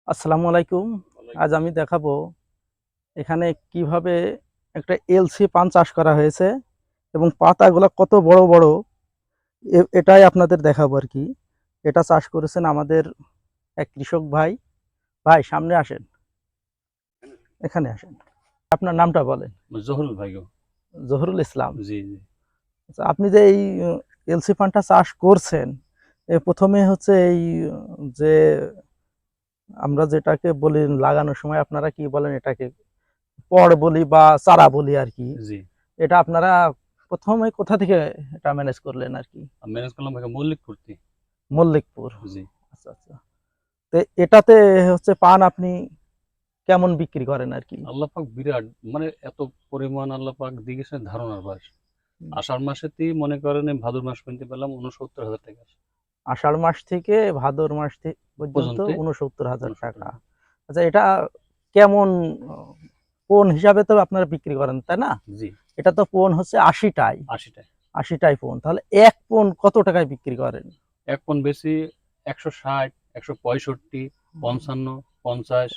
আসসালামু আলাইকুম। আজ আমি দেখাবো এখানে কিভাবে একটা এলসি পান চাষ করা হয়েছে এবং পাতাগুলা কত বড় বড় এটাই আপনাদের দেখাবো আর কি। এটা চাষ করেছেন আমাদের এক কৃষক ভাই। ভাই সামনে আসেন, এখানে আসেন। আপনার নামটা বলেন। জহুরুল ভাই গো। জহুরুল ইসলাম। জি জি। আচ্ছা, আপনি যে এই এলসি পানটা চাষ করছেন, প্রথমে হচ্ছে এই যে আমরা যেটাকে বলি লাগানোর সময় আপনারা কি বলেন এটাকে পড় বলি বা চারা বলি আর কি। জি এটা আপনারা প্রথমে কোথা থেকে এটা ম্যানেজ করলেন আর কি? ম্যানেজ করলাম ভাই মল্লিকপুর থেকে। মল্লিকপুর। জি। আচ্ছা আচ্ছা। তো এটাতে হচ্ছে পান আপনি কেমন বিক্রি করেন আর কি? আল্লাহ পাক বিরাট, মানে এত পরিমাণ আল্লাহ পাক দিয়ে গেছে ধারণার বাস। আষাঢ় মাসেতেই মনে করেন এই ভাদ্র মাস পর্যন্ত পেলাম 69,000 টাকা আষাঢ় মাস থেকে ভাদর মাস পর্যন্ত পর্যন্ত। 69,000 টাকা। 69,000। আচ্ছা, এটা কেমন পোন হিসাবে তো আপনারা বিক্রি করেন তাই না? জি। এটা তো পোন হচ্ছে 80টাই, 80টায় 80টাই পোন। তাহলে এক পোন কত টাকায় বিক্রি করেন? এক পন বেশি 160, 165, 55, 50।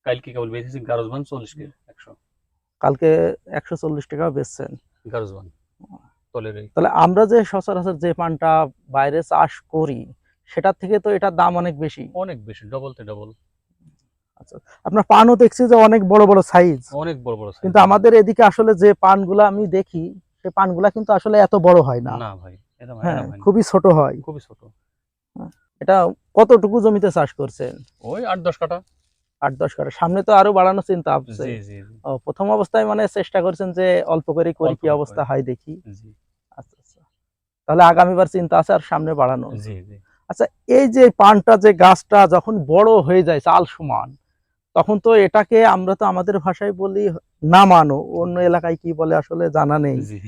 কালকে কেবল বেশি গারজবান 40 কে 100। কালকে 140 টাকা বেচছেন। গারজবান তলের এই তাহলে আমরা যে সচরাচর যে পানটা বাইরে চাষ করি সেটার থেকে তো এটার দাম অনেক বেশি। অনেক বেশি, ডবল তে ডবল। আচ্ছা, আপনার পানও দেখছি যে অনেক বড় বড় সাইজ, অনেক বড় বড় সাইজ। কিন্তু আমাদের এদিকে আসলে যে পানগুলা আমি দেখি সে পানগুলা কিন্তু আসলে এত বড় হয় না। না ভাই, এটা হ্যাঁ, এটা ভাই না, খুবই ছোট হয়। খুবই ছোট। হ্যাঁ, এটা কতটুকু জমিতে চাষ করছেন? ওই 8-10 কাঠা। 8-10 কাঠা। সামনে তো আরো বাড়ানোর চিন্তা আছে? জি জি জি। ও, প্রথম অবস্থায় মানে চেষ্টা করছেন যে অল্প করে করি, অল্প কি করে অবস্থা করে। হয় দেখি। জি আচ্ছা আচ্ছা। তাহলে আগামীবার চিন্তা আছে আর সামনে বাড়ানোর। জি জি। আচ্ছা, এই যে পানটা যে গাছটা যখন বড় হয়ে যায় চাল সমান, তখন তো এটাকে আমরা তো আমাদের ভাষায় বলি নামানো, অন্য এলাকায় কি বলে আসলে জানা নেই। জি।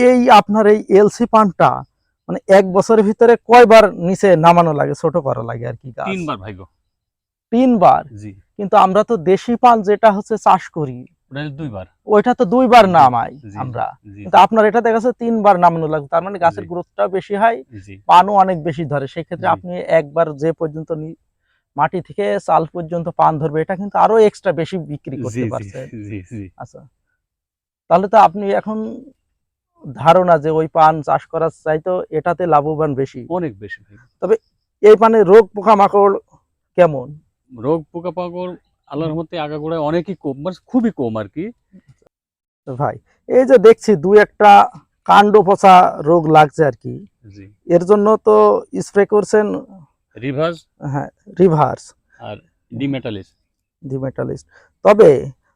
এই আপনার এই এলসি পানটা মানে এক বছরের ভিতরে কয়বার নিচে নামানো লাগে, ছোট করা লাগে আর কি গাছ? 3 বার ভাইগো। 3 বার। জি। কিন্তু আমরা তো দেশি পান যেটা হচ্ছে চাষ করি ওটা 2 বার। ওইটা তো 2 বার 2 বার। নামাই জি জি আমরা। জি কিন্তু আপনার এটা দেখা যাচ্ছে 3 বার নামানো লাগবে, তার মানে জি গাছের গ্রোথটাও বেশি হয়, জি পানও অনেক বেশি ধরে। সেক্ষেত্রে জি আপনি একবার যে পর্যন্ত মাটি থেকে চাল পর্যন্ত পান ধরবে, এটা কিন্তু আরো এক্সট্রা বেশি বিক্রি জি করতে জি পারছেন। জি জি। আচ্ছা, তাহলে তো আপনি এখন ধারণা যে ওই পান চাষ করার চাইতো এটাতে লাভবান বেশি। অনেক বেশি ভাই। তবে এই পানে রোগ পোকামাকড় কেমন? রোগ পোকামাকড় আল্লাহর রহমতে আগাগোড়ায় অনেকই কম, মানে খুবই কম আর কি। তো ভাই, এই যে দেখছি দুই একটা কাণ্ড পচা রোগ লাগছে আর কি, জি। এর জন্য তো স্প্রে করছেন? রিভার্স হ্যাঁ, রিভার্স, আর ডিমেটালিস। ডিমেটালিস্ট। তবে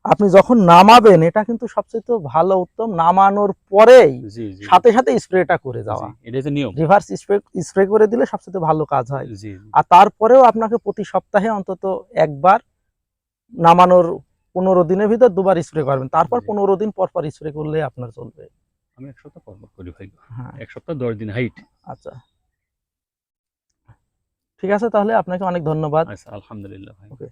আপনি যখন নামাবেন এটা কিন্তু সবচেয়ে তো ভালো উত্তম নামানোর পরেই জি জি সাথে সাথে স্প্রেটা করে জি। যাওয়া। এটা হচ্ছে নিয়ম। রিভার্স স্প্রে স্প্রে করে দিলে সবচেয়ে ভালো কাজ হয়। জি জি আর তারপরেও আপনাকে প্রতি সপ্তাহে অন্তত একবার নামানোর 15 দিনের ভিতর 2 বার স্প্রে করবেন, তারপর জি। 15 দিন পর পর স্প্রে করলে আপনার চলবে। আমি 1 সপ্তাহ পর পর করি ভাই। হ্যাঁ। 1 সপ্তাহ 10 দিন হাইট। আচ্ছা, ঠিক আছে, তাহলে আপনাকে অনেক ধন্যবাদ। আচ্ছা, আলহামদুলিল্লাহ ভাই। ওকে।